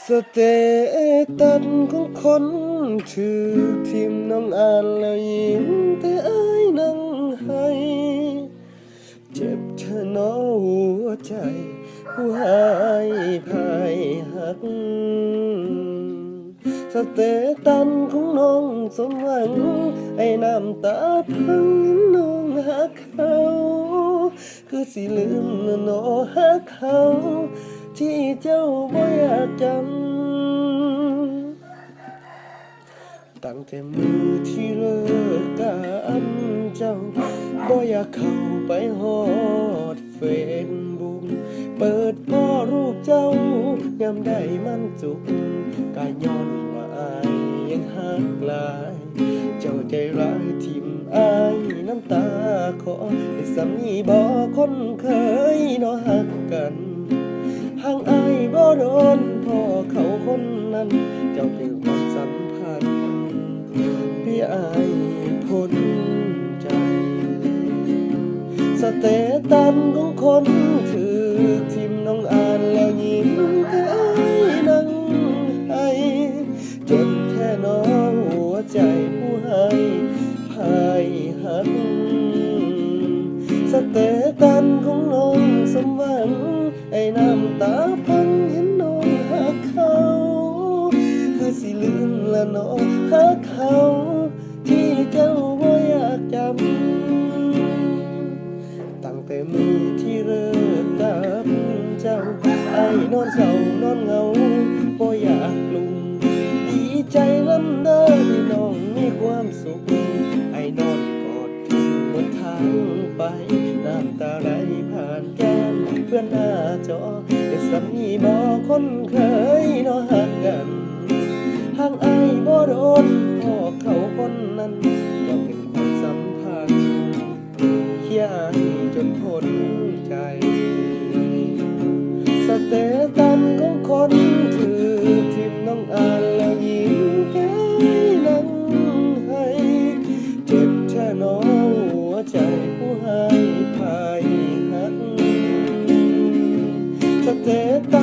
สเตตัสของคนถือทิมน้องอ่านแล้วยิ้มแต่อายนั่งให้เจ็บเธอหนอหัวใจผู้ให้พายหักสเตตัสของน้องสมหวังไอ้น้ำตาพังน้องหักเขาคือสิลืมน้องหักเขาที่เจ้าบ่อยากจำตั้งแต่มือที่เลิกกันเจ้าบ่อยากเข้าไปฮอดเฟซบุ๊กเปิดพ่อรูปเจ้ายามได้มันจุกกะย้อนว่าอายยังหักหลายเจ้าใจร้ายทิ่มอายน้ำตาขอให้สามีบ่คนเคยเนาะหักกันห่างอายบ่โดนพ่อเขาคนนั้นเจ้าเป็นความสัมพันธ์พี่อายพ้นใจสเตตัสของคนถือทิมน้องอ่านแล้วยิ้มแต่อายนั่งให้จนแท้น้องหัวใจผู้ให้พายหักสเตตัสของน้องสมหวังไอ้น้ำตาพังเห็นน้องหักเขาคือสิลืมละน้องหักเขาที่เจ้าบ่อยากจำตั้งแต่มือที่เลิกกับเจ้าไอ้นอนเศร้านอนเหงาบ่อยากกลุ่มดีใจน้ำเด้อที่น้องมีความสุขไอ้นอนกอดถึงบนทางไปน้ำตาไหลผ่านแก้มเพื่อนหน้าจอแต่สามีบ่คนเคยเนาะหักกันห่างอายบ่โดนพ่อเขาคนนั้นก็เป็นความสัมพันธ์เคี่ยจนพ้นใจสเตตัสของคนถือทิมน้องอ่านแล้วยิ้มแก้นั่งให้เจ็บแท้น้อหัวใจผู้ให้พายหักสเตตัส